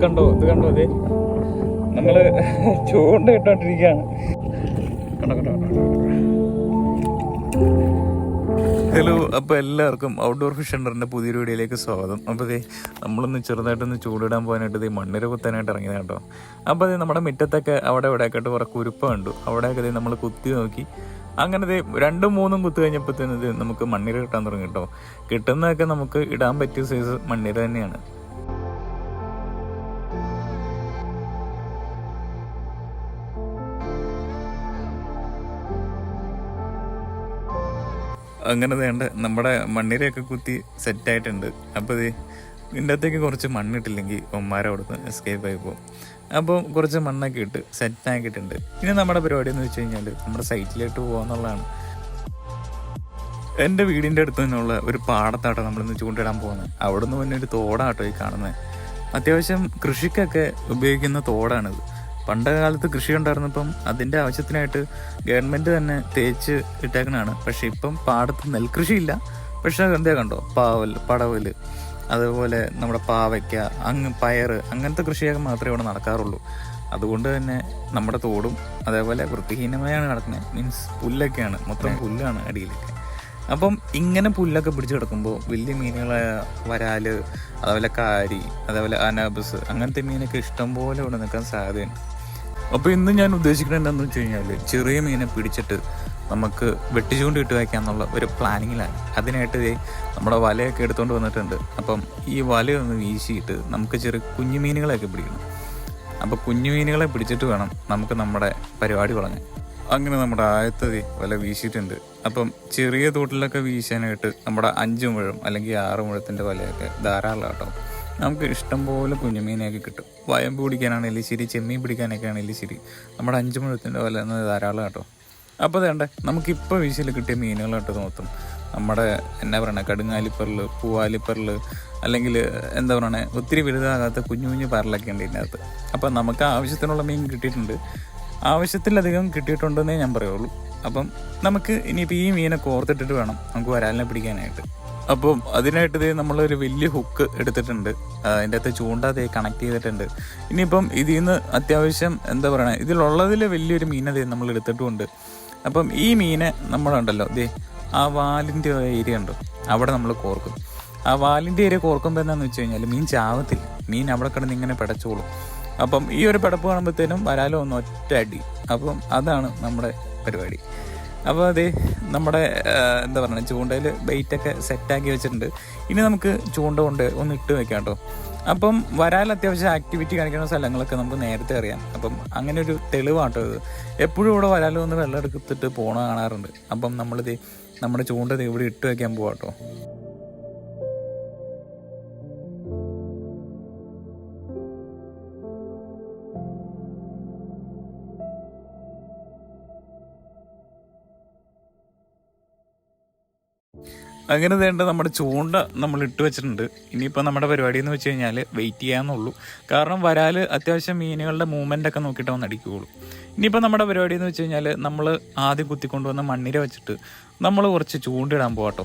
കണ്ടോ അതെ നമ്മള് ചൂണ്ട ഇട്ടോണ്ടിരിക്കുകയാണ്. ഹലോ, അപ്പോൾ എല്ലാവർക്കും ഔട്ട്ഡോർ ഫിഷ് സെൻ്ററിൻ്റെ പുതിയൊരു വീഡിയോയിലേക്ക് സ്വാഗതം. അപ്പോൾ നമ്മളൊന്ന് ചെറുതായിട്ടൊന്ന് ചൂടിടാൻ പോകാനായിട്ട് മണ്ണിര കുത്താനായിട്ട് ഇറങ്ങിയത് കേട്ടോ. അപ്പോൾ നമ്മുടെ മുറ്റത്തൊക്കെ അവിടെ ഇവിടെയൊക്കെയായിട്ട് കുറേ കുരുപ്പ കണ്ടു. അവിടെയൊക്കെ നമ്മൾ കുത്തി നോക്കി. അങ്ങനെ 2-3 കുത്ത് കഴിഞ്ഞപ്പോഴത്തേന് നമുക്ക് മണ്ണിര കിട്ടാൻ തുടങ്ങി കേട്ടോ. കിട്ടുന്നതൊക്കെ നമുക്ക് ഇടാൻ പറ്റിയ സൈസ് മണ്ണിര തന്നെയാണ്. അങ്ങനെ വേണ്ട നമ്മുടെ മണ്ണിരയൊക്കെ കുത്തി സെറ്റായിട്ടുണ്ട്. അപ്പോൾ ഇതിൻ്റെ അകത്തേക്ക് കുറച്ച് മണ്ണിട്ടില്ലെങ്കിൽ ഒമ്മാരെ അവിടുന്ന് എസ്കേപ്പ് ആയി പോകും. അപ്പോൾ കുറച്ച് മണ്ണൊക്കെ ഇട്ട് സെറ്റാക്കിയിട്ടുണ്ട്. ഇനി നമ്മുടെ പരിപാടി എന്ന് വെച്ച് കഴിഞ്ഞാൽ നമ്മുടെ സൈറ്റിലോട്ട് പോകുക. എൻ്റെ വീടിൻ്റെ അടുത്ത് നിന്നുള്ള ഒരു പാടത്താട്ടോ നമ്മളിന്ന് ചൂണ്ടിടാൻ പോകുന്നത്. അവിടെ നിന്ന് തന്നെ ഒരു തോടാട്ടോ ഈ കാണുന്നത്. അത്യാവശ്യം കൃഷിക്കൊക്കെ ഉപയോഗിക്കുന്ന തോടാണിത്. പണ്ട് കാലത്ത് കൃഷി ഉണ്ടായിരുന്നപ്പം അതിൻ്റെ ആവശ്യത്തിനായിട്ട് ഗവൺമെൻറ് തന്നെ തേച്ച് ഇട്ടേക്കണാണ്. പക്ഷെ ഇപ്പം പാടത്ത് നെൽകൃഷിയില്ല. പക്ഷെ എന്താ കണ്ടോ, പടവൽ, അതുപോലെ നമ്മുടെ പാവയ്ക്ക, പയർ, അങ്ങനത്തെ കൃഷിയൊക്കെ മാത്രമേ ഇവിടെ നടക്കാറുള്ളൂ. അതുകൊണ്ട് തന്നെ നമ്മുടെ തോടും അതേപോലെ വൃത്തിഹീനമായാണ് നടക്കുന്നത്. മീൻസ് പുല്ലൊക്കെയാണ്, മൊത്തം പുല്ലാണ് അടിയിലൊക്കെ. അപ്പം ഇങ്ങനെ പുല്ലൊക്കെ പിടിച്ച് കിടക്കുമ്പോൾ വലിയ മീനുകളായ വരാല്, അതേപോലെ കാരി, അതേപോലെ അനാബസ്, അങ്ങനത്തെ മീനൊക്കെ ഇഷ്ടംപോലെ ഇവിടെ നിൽക്കാൻ സാധ്യതയുണ്ട്. അപ്പോൾ ഇന്ന് ഞാൻ ഉദ്ദേശിക്കുന്നത് എന്താണെന്ന് വെച്ച് കഴിഞ്ഞാൽ ചെറിയ മീനെ പിടിച്ചിട്ട് നമുക്ക് വെട്ടിച്ചുകൊണ്ട് ഇട്ട് വയ്ക്കാമെന്നുള്ള ഒരു പ്ലാനിങ്ങിലാണ്. അതിനായിട്ട് നമ്മുടെ വലയൊക്കെ എടുത്തുകൊണ്ട് വന്നിട്ടുണ്ട്. അപ്പം ഈ വലയൊന്ന് വീശിയിട്ട് നമുക്ക് ചെറിയ കുഞ്ഞു മീനുകളെയൊക്കെ പിടിക്കണം. അപ്പോൾ കുഞ്ഞു മീനുകളെ പിടിച്ചിട്ട് വേണം നമുക്ക് നമ്മുടെ പരിപാടി തുടങ്ങാൻ. അങ്ങനെ നമ്മുടെ ആയത്തതി വല വീശിയിട്ടുണ്ട്. അപ്പം ചെറിയ തോട്ടിലൊക്കെ വീശാനായിട്ട് നമ്മുടെ 5 മുഴം അല്ലെങ്കിൽ 6 മുഴത്തിൻ്റെ വലയൊക്കെ ധാരാളം കേട്ടോ. നമുക്ക് ഇഷ്ടംപോലെ കുഞ്ഞുമീനൊക്കെ കിട്ടും. വയമ്പ് പിടിക്കാനാണെങ്കിലും ശരി, ചെമ്മീൻ പിടിക്കാനൊക്കെ ആണെങ്കിലും ശരി, നമ്മുടെ 5 മുഴത്തിൻ്റെ വല എന്നത് ധാരാളം കേട്ടോ. അപ്പോൾ വേണ്ട നമുക്കിപ്പോൾ വീശിൽ കിട്ടിയ മീനുകളായിട്ട് നോക്കും. നമ്മുടെ എന്നാ പറയണേ, കടുങ്ങാലിപ്പറൽ, പൂവാലിപ്പറൽ, അല്ലെങ്കിൽ എന്താ പറയണേ, ഒത്തിരി വലുതാകാത്ത കുഞ്ഞു കുഞ്ഞു പറലൊക്കെ ഉണ്ട് ഇതിനകത്ത്. അപ്പം നമുക്ക് ആവശ്യത്തിനുള്ള മീൻ കിട്ടിയിട്ടുണ്ട്. ആവശ്യത്തിലധികം കിട്ടിയിട്ടുണ്ടെന്നേ ഞാൻ പറയുള്ളൂ. അപ്പം നമുക്ക് ഇനിയിപ്പോൾ ഈ മീനെ കോർത്തിട്ടിട്ട് വേണം നമുക്ക് വരാലിനെ പിടിക്കാനായിട്ട്. അപ്പം അതിനായിട്ട് നമ്മളൊരു വലിയ ഹുക്ക് എടുത്തിട്ടുണ്ട്. അതിൻ്റെ അകത്ത് ചൂണ്ടാതെ കണക്ട് ചെയ്തിട്ടുണ്ട്. ഇനിയിപ്പം ഇതിൽ നിന്ന് അത്യാവശ്യം എന്താ പറയണേ, ഇതിലുള്ളതിൽ വലിയൊരു മീനെ നമ്മൾ എടുത്തിട്ടുമുണ്ട്. അപ്പം ഈ മീനെ നമ്മളുണ്ടല്ലോ ആ വാലിൻ്റെ ഏരിയ ഉണ്ടോ, അവിടെ നമ്മൾ കോർക്കും. ആ വാലിൻ്റെ ഏരിയ കോർക്കുമ്പോൾ എന്താണെന്ന് വെച്ച് കഴിഞ്ഞാൽ മീൻ ചാവത്തില്ല. മീൻ അവിടെ കിടന്ന് ഇങ്ങനെ പിടച്ചോളും. അപ്പം ഈ ഒരു പിടപ്പ് കാണുമ്പോഴത്തേനും വരാലോ ഒന്ന് ഒറ്റ അടി. അപ്പം അതാണ് നമ്മുടെ പരിപാടി. അപ്പോൾ നമ്മുടെ എന്താ പറയുക, ചൂണ്ടയിൽ ബെയ്റ്റൊക്കെ സെറ്റാക്കി വെച്ചിട്ടുണ്ട്. ഇനി നമുക്ക് ചൂണ്ട കൊണ്ട് ഒന്ന് ഇട്ട് വെക്കാം കേട്ടോ. അപ്പം വരാൽ അത്യാവശ്യം ആക്ടിവിറ്റി കാണിക്കുന്ന സ്ഥലങ്ങളൊക്കെ നമുക്ക് നേരത്തെ അറിയാം. അപ്പം അങ്ങനെ ഒരു തെളിവാട്ടോ ഇത്. എപ്പോഴും ഇവിടെ വരാലോ ഒന്ന് വെള്ളം എടുത്തിട്ട് പോണ കാണാറുണ്ട്. അപ്പം നമ്മുടെ ചൂണ്ട ഇവിടെ ഇട്ട് വെക്കാൻ പോവാം കേട്ടോ. അങ്ങനെ വേണ്ട നമ്മുടെ ചൂണ്ട നമ്മൾ ഇട്ട് വെച്ചിട്ടുണ്ട്. ഇനിയിപ്പോൾ നമ്മുടെ പരിപാടി എന്ന് വെച്ച് കഴിഞ്ഞാൽ വെയിറ്റ് ചെയ്യാമെന്നുള്ളൂ. കാരണം വരാൽ അത്യാവശ്യം മീനുകളുടെ മൂവ്മെൻ്റൊക്കെ നോക്കിയിട്ട് വന്ന് അടിക്കുകയുള്ളൂ. ഇനിയിപ്പോൾ നമ്മുടെ പരിപാടി എന്ന് വെച്ച് കഴിഞ്ഞാൽ നമ്മൾ ആദ്യം കുത്തിക്കൊണ്ടുവന്ന മണ്ണിര വെച്ചിട്ട് നമ്മൾ കുറച്ച് ചൂണ്ടിടാൻ പോകട്ടോ.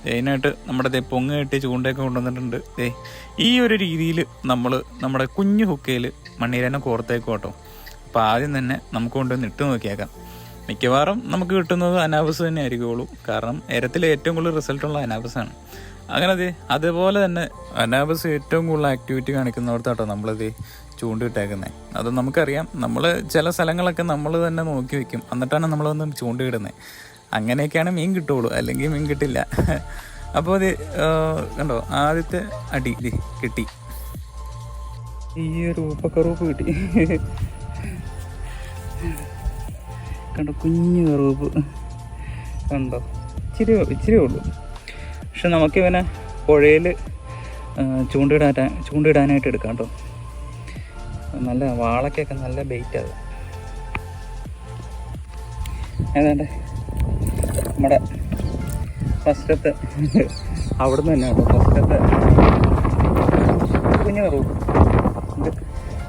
അതിനായിട്ട് നമ്മുടെ പൊങ്ങ് കെട്ടി ചൂണ്ടയൊക്കെ കൊണ്ടുവന്നിട്ടുണ്ട്. ഈ ഒരു രീതിയിൽ നമ്മൾ നമ്മുടെ കുഞ്ഞു ഹുക്കയിൽ മണ്ണിരനെ കോർത്തേക്കും കേട്ടോ. അപ്പോൾ ആദ്യം തന്നെ നമുക്ക് കൊണ്ടുവന്ന് ഇട്ട് നോക്കിയേക്കാം. മിക്കവാറും നമുക്ക് കിട്ടുന്നത് അനാബസ് തന്നെ ആയിരിക്കുള്ളൂ. കാരണം എരത്തിൽ ഏറ്റവും കൂടുതൽ റിസൾട്ടുള്ള അനാബസാണ്. അങ്ങനെ അതുപോലെ തന്നെ അനാബസ് ഏറ്റവും കൂടുതൽ ആക്ടിവിറ്റി കാണിക്കുന്നവർത്താട്ടോ നമ്മളത് ചൂണ്ടിയിട്ടേക്കുന്നത്. അത് നമുക്കറിയാം. നമ്മൾ ചില സ്ഥലങ്ങളൊക്കെ നമ്മൾ തന്നെ നോക്കി വയ്ക്കും, എന്നിട്ടാണ് നമ്മളൊന്ന് ചൂണ്ടിയിടുന്നത്. അങ്ങനെയൊക്കെയാണ് മീൻ കിട്ടുള്ളൂ, അല്ലെങ്കിൽ മീൻ കിട്ടില്ല. അപ്പോൾ കണ്ടോ, ആദ്യത്തെ അടി കിട്ടി. ഈ ഒരു ഉപ്പക്കറുപ്പ് കിട്ടി. കണ്ടോ, കുഞ്ഞു കറുപ്പ് കണ്ടോ, ഇച്ചിരി ഉള്ളൂ. പക്ഷെ നമുക്കിവനെ പുഴയിൽ ചൂണ്ടിടാനായിട്ട് എടുക്കാം കേട്ടോ. നല്ല വാളക്കൊക്കെ നല്ല ബെയ്റ്റാണ്. ഏതാണ്ട് നമ്മുടെ ഫസ്റ്റത്തെ അവിടെ നിന്ന് തന്നെ കേട്ടോ, ഫസ്റ്റത്തെ കുഞ്ഞു കറുപ്പ്.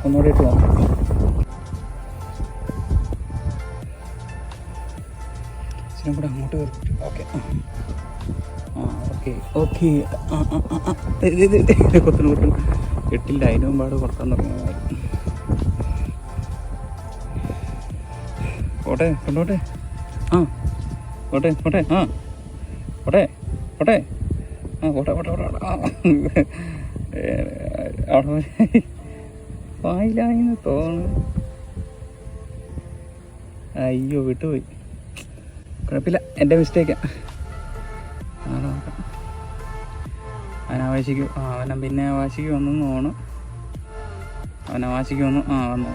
ഒന്നുകൂടി ഇട്ട് നോക്കാം. കൂടെ അങ്ങോട്ട് കയറി. Okay okay കൊത്തുന്നു. എട്ടില്ല, അതിന് മുമ്പാട് പുറത്താൻ തുടങ്ങിയതായിരുന്നു. പോട്ടെ, കൊണ്ടോട്ടെ. ആ പോട്ടെ പോട്ടെ, ആ പോട്ടെ പോട്ടെ, ആ പോട്ടെ പോട്ടെ പോട്ടെ. അവിടെ വായിലായിന്ന് തോന്നുന്നു. അയ്യോ വിട്ടുപോയി, കുഴപ്പമില്ല, എൻ്റെ മിസ്റ്റേക്കാ. അവനാവാശിക്ക് അവനെ പിന്നെ വാശിക്ക് വന്നു തോന്നുന്നു. അവനാവാശിക്ക് വന്നു. വന്നു.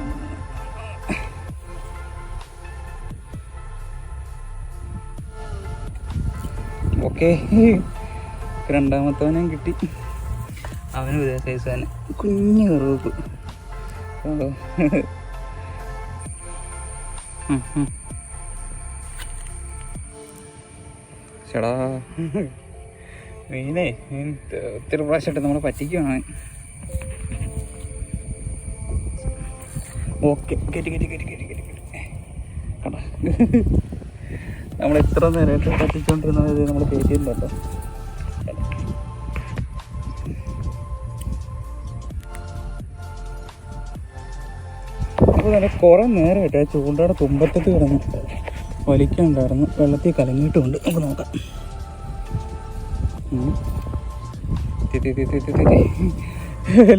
ഓക്കെ, രണ്ടാമത്തവനും കിട്ടി. അവനും ഇതേ സൈസ് തന്നെ, കുഞ്ഞു കറുപ്പ്. ചേടാ മീനേ, ഒത്തിരി പ്രാവശ്യമായിട്ട് നമ്മളെ പറ്റിക്കുകയാണ്. ഓക്കെ, കയറ്റി കയറ്റി കയറ്റി കയറ്റി കയറ്റി കയറ്റി കണ്ടാ, നമ്മൾ എത്ര നേരമായിട്ട് പറ്റിച്ചുകൊണ്ടിരുന്നത് നമ്മൾ കയറ്റിയിട്ടുണ്ടോ. അപ്പോൾ നല്ല കുറേ നേരമായിട്ട് ആ ചൂണ്ടയുടെ തുമ്പത്തിട്ട് കിടന്ന് വലിക്കുന്നുണ്ടായിരുന്നു. വെള്ളത്തിൽ കലങ്ങിയിട്ടുമുണ്ട്. നമുക്ക് നോക്കാം.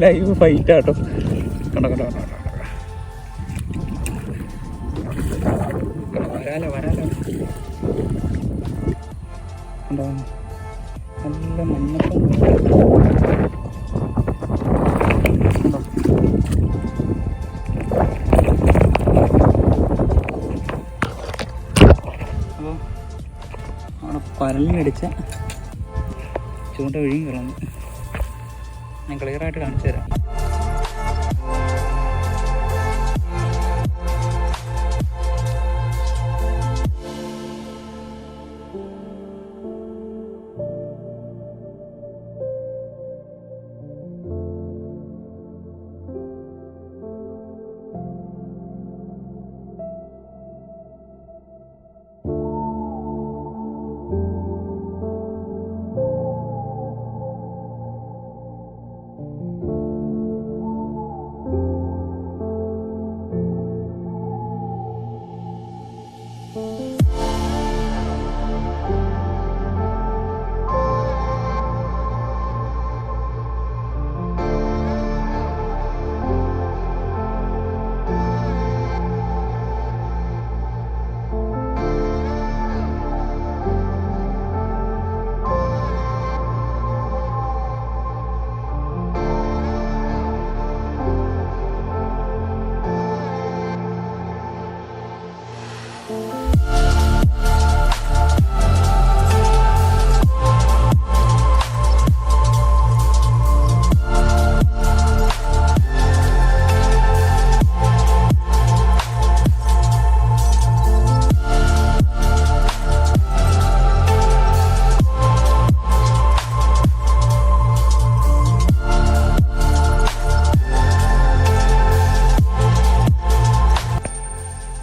ലൈവ് ഫൈറ്റാട്ടോ. കണ്ടോ കണ്ടോ കണ്ടോ, വരാലോ വരാലോ. കണ്ടോ, നല്ല മഞ്ഞപ്പം. കണ്ടോ, അപ്പോൾ അവിടെ പരലിനടിച്ച ചൂണ്ട ഒഴുകി കിടന്നു. ഞാൻ ക്ലിയറായിട്ട് കാണിച്ചു തരാം.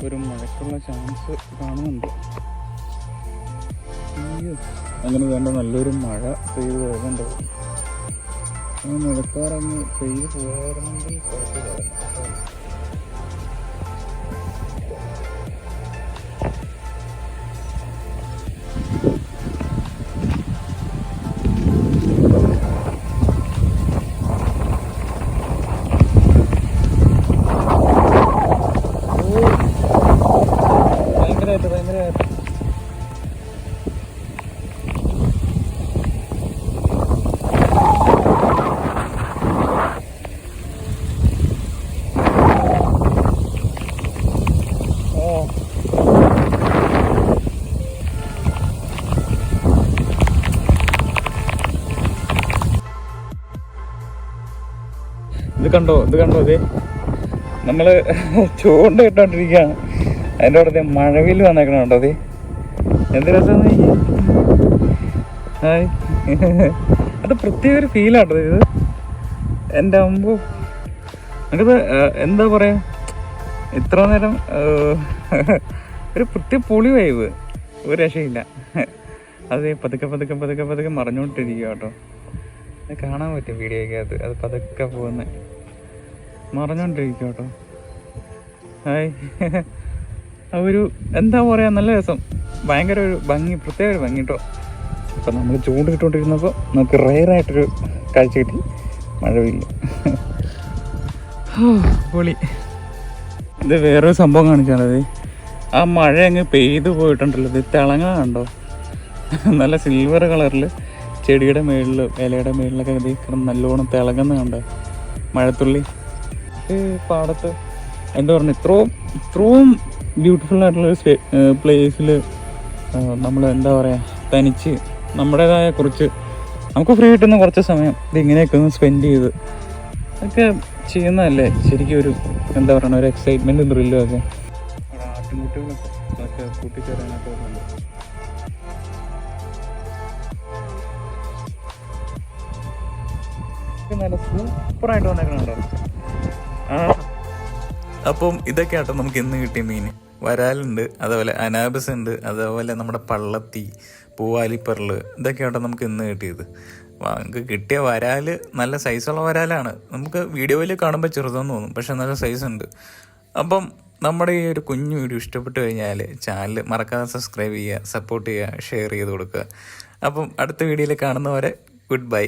ഒരു മഴക്കുള്ള ചാൻസ് കാണുന്നുണ്ട്. അയ്യോ, അങ്ങനെ വേണ്ട നല്ലൊരു മഴ പെയ്ത് പോകുന്നുണ്ട്. മഴക്കാറങ്ങ് പെയ്ത് പോകാറുണ്ടെങ്കിൽ കുഴപ്പമില്ലായിരുന്നു. ഭയങ്കരമായിട്ട് ഇത് കണ്ടോ അതെ, നമ്മള് ചൂണ്ട ഇട്ടോണ്ടിരിക്കുകയാണ്. അതിൻ്റെ അവിടെ മഴവില് വന്നേക്കണം കേട്ടോ. അതെ, എന്ത് രസം. ഹായ്, അത് പ്രത്യേക ഒരു ഫീലാട്ടോ ഇത്. എൻ്റെ അമ്പോ, നമുക്കത് എന്താ പറയാ, ഇത്ര നേരം ഒരു പ്രത്യേക പൊളി വൈബ്, ഒരു രക്ഷയില്ല. അത് പതുക്കെ പതുക്കെ പതുക്കെ പതുക്കെ മറഞ്ഞുകൊണ്ടിരിക്കുക കേട്ടോ. കാണാൻ പറ്റും വീഡിയോയ്ക്കകത്ത്. അത് പതുക്കെ പോകുന്നത് മറഞ്ഞോണ്ടിരിക്കും കേട്ടോ. ഹായ്. ഒരു എന്താ പറയാ, നല്ല രസം, ഭയങ്കര ഒരു ഭംഗി, പ്രത്യേക ഒരു ഭംഗി കേട്ടോ. ഇപ്പം നമ്മൾ ചൂണ്ടിട്ടുകൊണ്ടിരുന്നപ്പോൾ നമുക്ക് റെയറായിട്ടൊരു കാഴ്ച കിട്ടി, മഴവില്ല. പൊളി. ഇത് വേറൊരു സംഭവം കാണിച്ചാണത്. ആ മഴ അങ്ങ് പെയ്തു പോയിട്ടുണ്ടല്ലോ, ഇത് തിളങ്ങ കണ്ടോ, നല്ല സിൽവർ കളറിൽ ചെടിയുടെ മേളിൽ ഇലയുടെ മേളിലൊക്കെ ഇത് കിടന്ന് നല്ലോണം തിളങ്ങുന്ന കണ്ടോ മഴത്തുള്ളി. പാടത്ത് എന്താ പറയുക, ഇത്രയും ബ്യൂട്ടിഫുൾ ആയിട്ടുള്ളൊരു പ്ലേസിൽ നമ്മൾ എന്താ പറയുക, തനിച്ച് നമ്മുടേതായ കുറച്ച് നമുക്ക് ഫ്രീ കിട്ടുന്ന കുറച്ച് സമയം ഇത് ഇങ്ങനെയൊക്കെ ഒന്ന് സ്പെൻഡ് ചെയ്ത് ഒക്കെ ചെയ്യുന്നതല്ലേ ശരിക്കും ഒരു എന്താ പറയുക, ഒരു എക്സൈറ്റ്മെൻറ്റും ത്രില്ലും ഒക്കെ. ആട്ടിൻകുട്ടികളൊക്കെ കൂട്ടിച്ചേരാനൊക്കെ ഉണ്ട്. നല്ല സൂപ്പറായിട്ട് വന്നേക്കണുണ്ടോ. അപ്പം ഇതൊക്കെ ആട്ടോ നമുക്ക് ഇന്ന് കിട്ടിയ മീൻ. വരാലുണ്ട്, അതേപോലെ അനാബസ് ഉണ്ട്, അതേപോലെ നമ്മുടെ പള്ളത്തി, പൂവാലിപ്പറല്, ഇതൊക്കെ ആട്ടോ നമുക്ക് ഇന്ന് കിട്ടിയത്. നമുക്ക് കിട്ടിയ വരാല് നല്ല സൈസുള്ള വരാലാണ്. നമുക്ക് വീഡിയോയിൽ കാണുമ്പോൾ ചെറുതെന്ന് തോന്നും, പക്ഷെ നല്ല സൈസ് ഉണ്ട്. അപ്പം നമ്മുടെ ഈ ഒരു കുഞ്ഞു വീഡിയോ ഇഷ്ടപ്പെട്ട് കഴിഞ്ഞാൽ ചാനൽ മറക്കാതെ സബ്സ്ക്രൈബ് ചെയ്യുക, സപ്പോർട്ട് ചെയ്യുക, ഷെയർ ചെയ്ത് കൊടുക്കുക. അപ്പം അടുത്ത വീഡിയോയിൽ കാണുന്നവരെ ഗുഡ് ബൈ.